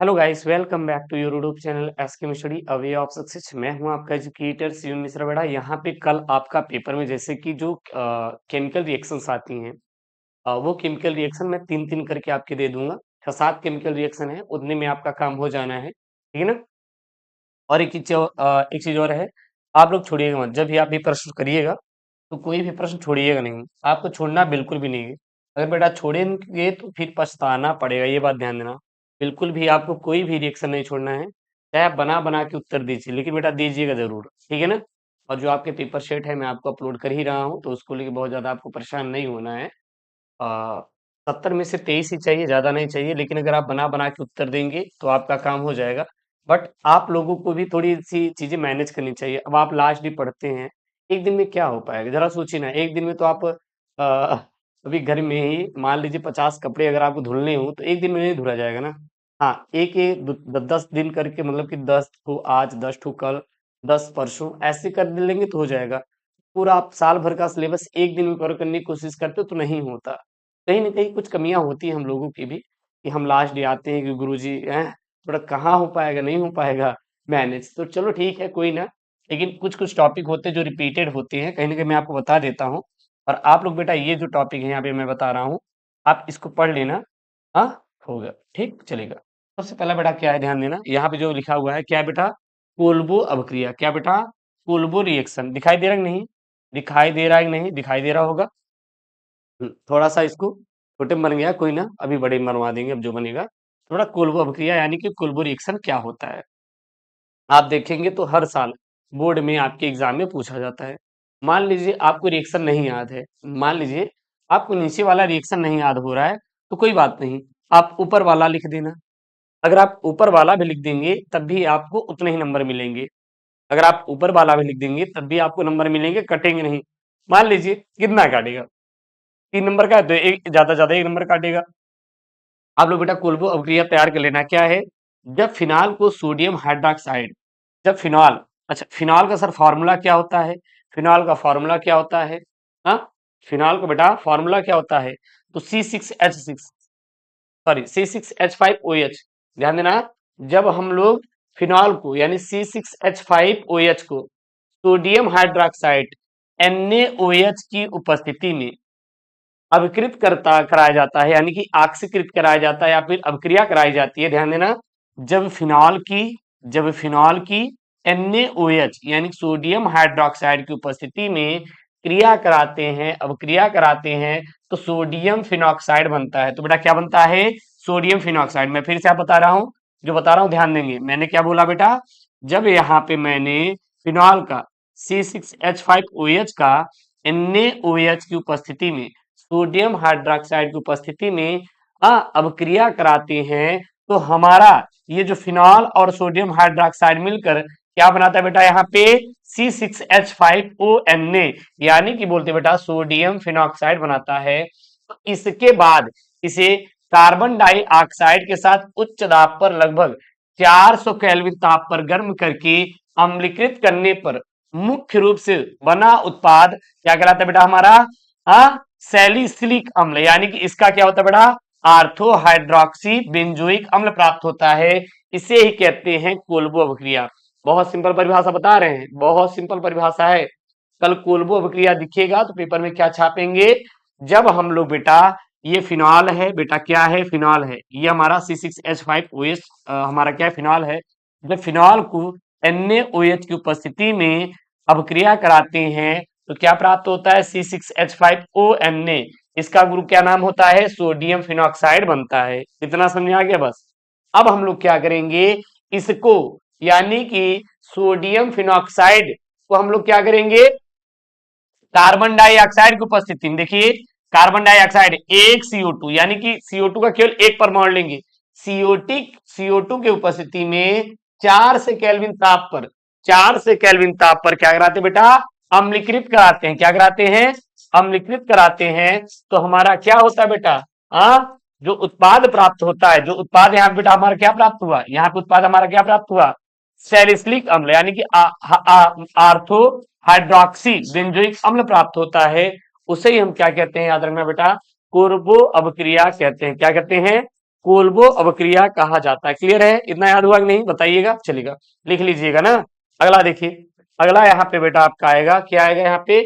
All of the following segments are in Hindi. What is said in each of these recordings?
Hello guys, welcome back to your YouTube channel S chemistry a way of success. मैं हूं आपका एजुकेटर शिवम मिश्रा बेड़ा। यहाँ पे कल आपका पेपर में जैसे कि जो केमिकल रिएक्शंस आती हैं, वो केमिकल रिएक्शन मैं तीन तीन करके आपके दे दूंगा। 6-7 केमिकल रिएक्शन है, उतने में आपका काम हो जाना है, ठीक है ना। और एक चीज और है, आप लोग छोड़िएगा मत। जब भी आप भी प्रश्न करिएगा तो कोई भी प्रश्न छोड़िएगा नहीं, आपको छोड़ना बिल्कुल भी नहीं है। अगर बेटा छोड़ेंगे तो फिर पछताना पड़ेगा, ये बात ध्यान देना। बिल्कुल भी आपको कोई भी रिएक्शन नहीं छोड़ना है, चाहे आप बना बना के उत्तर दीजिए, लेकिन बेटा दीजिएगा जरूर, ठीक है ना। और जो आपके पेपर शेट है मैं आपको अपलोड कर ही रहा हूँ, तो उसको लेके बहुत ज्यादा आपको परेशान नहीं होना है। 70 में से 23 ही चाहिए, ज्यादा नहीं चाहिए, लेकिन अगर आप बना बना के उत्तर देंगे तो आपका काम हो जाएगा। बट आप लोगों को भी थोड़ी सी चीजें मैनेज करनी चाहिए। अब आप लास्ट डे पढ़ते हैं, एक दिन में क्या हो पाएगा, जरा सोचिए ना। एक दिन में तो आप अभी घर में ही मान लीजिए 50 कपड़े अगर आपको धुलने हो तो एक दिन में नहीं धुला जाएगा ना। हाँ, एक एक 10 दिन करके, मतलब कि 10 ठो आज, 10 ठो कल, 10 परसों, ऐसे कर लेंगे तो हो जाएगा। पूरा आप साल भर का सिलेबस एक दिन में कवर करने की कोशिश करते हो तो नहीं होता। कहीं न कहीं कुछ कमियाँ होती हैं हम लोगों की भी, कि हम लास्ट डे आते हैं कि गुरुजी थोड़ा कहाँ हो पाएगा, नहीं हो पाएगा मैनेज। तो चलो ठीक है, कोई ना। लेकिन कुछ-कुछ टॉपिक होते हैं जो रिपीटेड होते हैं, कहीं न कहीं मैं आपको बता देता हूँ। और आप लोग बेटा ये जो टॉपिक है यहाँ पे मैं बता रहा हूँ, आप इसको पढ़ लेना। हाँ, होगा, ठीक चलेगा। सबसे पहला बेटा क्या है, ध्यान देना। यहाँ पे जो लिखा हुआ है क्या है बेटा, कोल्बो अभिक्रिया। क्या बेटा, कोल्बो रिएक्शन। दिखाई दे रहा है कि नहीं? दिखाई दे रहा है कि नहीं? दिखाई दे रहा होगा। थोड़ा सा इसको छोटे में बन गया, कोई ना, अभी बड़े में बनवा देंगे अब जो बनेगा। थोड़ा कोल्बो अभिक्रिया यानी कि कोल्बो रिएक्शन क्या होता है, आप देखेंगे तो हर साल बोर्ड में आपके एग्जाम में पूछा जाता है। मान लीजिए आपको रिएक्शन नहीं याद है, मान लीजिए आपको नीचे वाला रिएक्शन नहीं याद हो रहा है, तो कोई बात नहीं, आप ऊपर वाला लिख देना। अगर आप ऊपर वाला भी लिख देंगे तब भी आपको उतने ही नंबर मिलेंगे। अगर आप ऊपर वाला भी लिख देंगे तब भी आपको नंबर मिलेंगे, कटेंगे नहीं। मान लीजिए कितना काटेगा, 3 नंबर का है तो एक ज्यादा ज्यादा 1 नंबर काटेगा। आप लोग बेटा कोल्बो अभिक्रिया तैयार कर लेना। क्या है, जब फिनाल को सोडियम हाइड्रोक्साइड, जब फिनॉल, अच्छा फिनॉल का सर फॉर्मूला क्या होता है, फिनॉल का फॉर्मूला क्या होता है, हाँ, फिनॉल का बेटा फॉर्मूला क्या होता है, तो C6H6, सॉरी C6H5OH। ध्यान देना, जब हम लोग फिनॉल को यानी C6H5OH को सोडियम हाइड्रोक्साइड NaOH की उपस्थिति में अभिकृत करता कराया जाता है, यानी कि ऑक्सीकृत कराया जाता है या फिर अभिक्रिया कराई जाती है। ध्यान देना, जब फिनॉल की जब फिनॉल की NaOH यानी सोडियम हाइड्रोक्साइड की उपस्थिति में क्रिया कराते हैं, अभिक्रिया कराते हैं, तो सोडियम फिनॉक्साइड बनता है। तो बेटा क्या बनता है, सोडियम फिनॉक्साइड। मैं फिर से आप बता रहा हूं, जो बता रहा हूं ध्यान देंगे। मैंने क्या बोला बेटा, जब यहाँ पे मैंने फिनॉल का C6H5OH का NaOH की उपस्थिति में सोडियम हाइड्रोक्साइड की उपस्थिति में अभिक्रिया कराते हैं, तो हमारा ये जो फिनॉल और सोडियम हाइड्रोक्साइड मिलकर क्या बनाता है बेटा, यहाँ पे C6H5ONa, यानी कि बोलते बेटा सोडियम फिनॉक्साइड बनाता है। तो इसके बाद इसे कार्बन डाइऑक्साइड के साथ उच्च दाब पर लगभग 400 केल्विन ताप पर गर्म करके अम्लीकृत करने पर मुख्य रूप से बना उत्पाद क्या कहलाता है बेटा हमारा, सैलिसिलिक अम्ल, यानी कि इसका क्या होता है बेटा, आर्थो हाइड्रोक्सी बेंजोइक अम्ल प्राप्त होता है। इसे ही कहते हैं कोल्बो अभिक्रिया। बहुत सिंपल परिभाषा बता रहे हैं, बहुत सिंपल परिभाषा है। कल कोल्बो अभिक्रिया दिखेगा तो पेपर में क्या छापेंगे, जब हम लोग बेटा, ये फिनॉल है बेटा, क्या है, फिनॉल है, ये हमारा C6H5OH हमारा क्या है, फिनॉल है। जब फिनॉल को NaOH की उपस्थिति में अभिक्रिया कराते हैं तो क्या प्राप्त होता है, C6H5ONa। इसका ग्रुप क्या नाम होता है, सोडियम फिनॉक्साइड बनता है। इतना समझ आ गया बस। अब हम लोग क्या करेंगे, इसको यानी कि सोडियम फिनॉक्साइड को हम लोग क्या करेंगे, कार्बन डाइऑक्साइड की उपस्थिति में, देखिए कार्बन डाइऑक्साइड एक CO2, यानी कि CO2 का केवल एक परमाणु लेंगे, CO2 की उपस्थिति में 4 से केल्विन ताप पर, 4 से केल्विन ताप पर क्या कराते बेटा, अम्लीकृत कराते हैं। क्या कराते हैं, अम्लीकृत कराते हैं। तो हमारा क्या होता है बेटा, जो उत्पाद प्राप्त होता है, जो उत्पाद यहाँ बेटा हमारा क्या प्राप्त हुआ, यहाँ पे उत्पाद हमारा क्या प्राप्त हुआ, सैलिसिलिक अम्ल, यानी कि आर्थो हाइड्रोक्सी बेंजोइक अम्ल प्राप्त होता है। उसे ही हम क्या कहते हैं, याद रखना बेटा, कोर्बो अभिक्रिया कहते हैं। क्या कहते हैं, कोल्बो अवक्रिया कहा जाता है। क्लियर है? इतना याद हुआ कि नहीं बताइएगा, चलेगा लिख लीजिएगा ना। अगला देखिए, अगला यहाँ पे बेटा आपका आएगा, क्या आएगा यहाँ पे,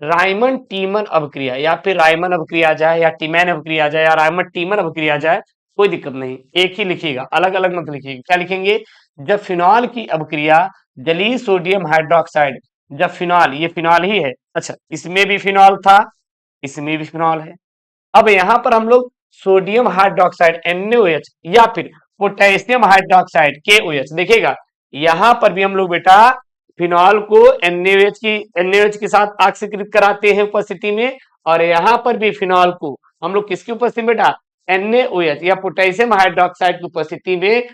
रायमन टीमन अवक्रिया, या फिर रायमन अवक्रिया आ जाए या टीमैन अवक्रिया आ जाए या रायमन टीमन अवक्रिया आ जाए, कोई दिक्कत नहीं, एक ही लिखिएगा, अलग अलग मत लिखिएगा। क्या लिखेंगे, जब फिनॉल की अवक्रिया जलीय सोडियम हाइड्रोक्साइड, जब फिनॉल, ये फिनॉल ही है, अच्छा इसमें भी फिनॉल था, इसमें भी फिनॉल है, अब यहां पर हम लोग सोडियम हाइड्रोक्साइड NaOH या फिर पोटेशियम हाइड्रोक्साइड KOH देखिएगा, यहां पर भी हम लोग बेटा फिनॉल को NaOH के साथ ऑक्सीकृत कराते हैं उपस्थिति में, और यहां पर भी फिनॉल को हम लोग किसकी उपस्थिति में बेटा, NaOH या पोटेशियम हाइड्रोक्साइड की उपस्थिति में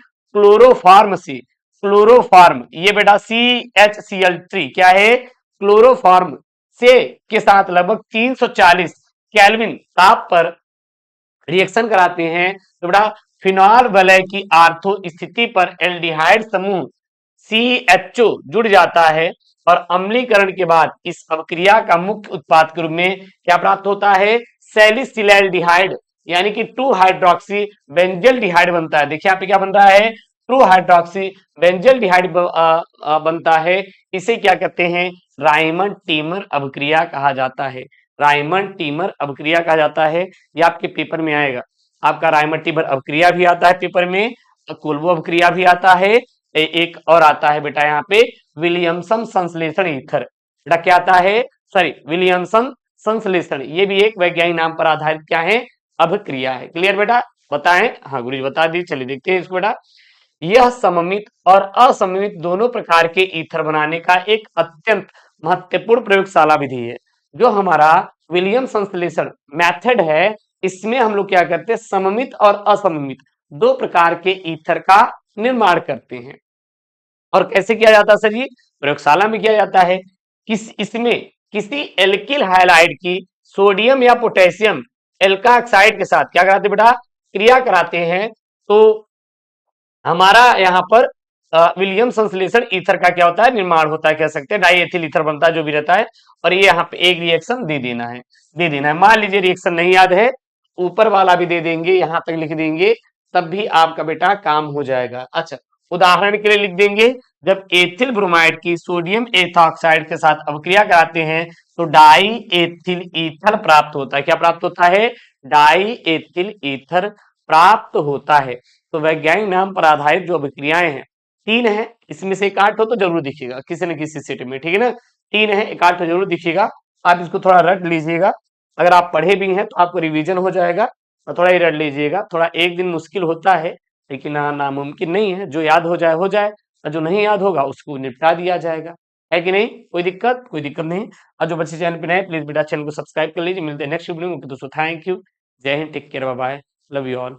क्लोरोफॉर्म, ये बेटा CHCl3 क्या है, क्लोरोफॉर्म से के साथ लगभग 340 केल्विन ताप पर रिएक्शन कराते हैं, तो बेटा फिनॉल वलय की आर्थो स्थिति पर एल्डिहाइड समूह CHO जुड़ जाता है, और अम्लीकरण के बाद इस अवक्रिया का मुख्य उत्पाद के रूप में क्या प्राप्त होता है, सैलिसिलैल्डिहाइड, यानी कि 2 हाइड्रोक्सी बेंजल्डिहाइड बनता है। देखिए यहाँ पे क्या बन रहा है, 2 हाइड्रोक्सी बेंजल्डिहाइड बनता है। इसे क्या कहते हैं, रायमन टीमर अवक्रिया कहा जाता है, रायमन टीमर अवक्रिया कहा जाता है। ये आपके पेपर में आएगा, आपका रायमन टीमर अवक्रिया भी आता है पेपर में, कोल्बो अवक्रिया भी आता है, एक और आता है बेटा यहाँ पे विलियमसन संश्लेषण ईथर, बेटा क्या आता है, सॉरी विलियमसन संश्लेषण, ये भी एक वैज्ञानिक नाम पर आधारित क्या है, अभिक्रिया है। क्लियर बेटा, बताएं, हाँ गुरु जी बता दी, चलिए देखते हैं इसको बेटा। यह सममित और असममित दोनों प्रकार के ईथर बनाने का एक अत्यंत महत्वपूर्ण प्रयोगशाला विधि है। जो हमारा विलियम संश्लेषण मेथड है, इसमें हम लोग क्या करते हैं, सममित और असममित 2 प्रकार के ईथर का निर्माण करते हैं। और कैसे किया जाता है सर जी, प्रयोगशाला में किया जाता है, इसमें किसी एल्किल हाइलाइड की सोडियम या पोटेशियम एल्का ऑक्साइड के साथ क्या कराते बेटा, क्रिया कराते हैं, तो हमारा यहाँ पर विलियम संश्लेषण ईथर का क्या होता है, निर्माण होता है, कह सकते हैं डाई एथिल ईथर बनता है जो भी रहता है। और ये यहाँ पे एक रिएक्शन दे देना है, मान लीजिए रिएक्शन नहीं याद है, ऊपर वाला भी दे देंगे, यहां तक लिख देंगे, तब भी आपका बेटा काम हो जाएगा। अच्छा उदाहरण के लिए लिख देंगे, जब एथिल ब्रोमाइड की सोडियम एथॉक्साइड के साथ अवक्रिया कराते हैं तो डाई एथिल ईथर प्राप्त होता है। क्या प्राप्त होता है, डाई एथिल ईथर प्राप्त होता है। तो वैज्ञानिक नाम पर आधारित जो अभिक्रियाएं हैं 3 है, इसमें से एक आठ हो तो जरूर दिखेगा किसी न किसी सेट में, ठीक है ना, 3 है, एक आठ हो जरूर दिखेगा। आप इसको थोड़ा रट लीजिएगा, अगर आप पढ़े भी हैं तो आपको रिवीजन हो जाएगा, और थोड़ा ही रट लीजिएगा, थोड़ा एक दिन मुश्किल होता है, लेकिन नामुमकिन नहीं है, जो याद हो जाए, और जो नहीं याद होगा उसको निपटा दिया जाएगा, है कि नहीं, कोई दिक्कत नहीं। और जो बच्चे चैनल पे नए, प्लीज बेटा चैनल को सब्सक्राइब कर लीजिए। मिलते हैं नेक्स्ट वीडियो में, दोस्तों thank you, Jai Hind, take care, bye bye, love you all.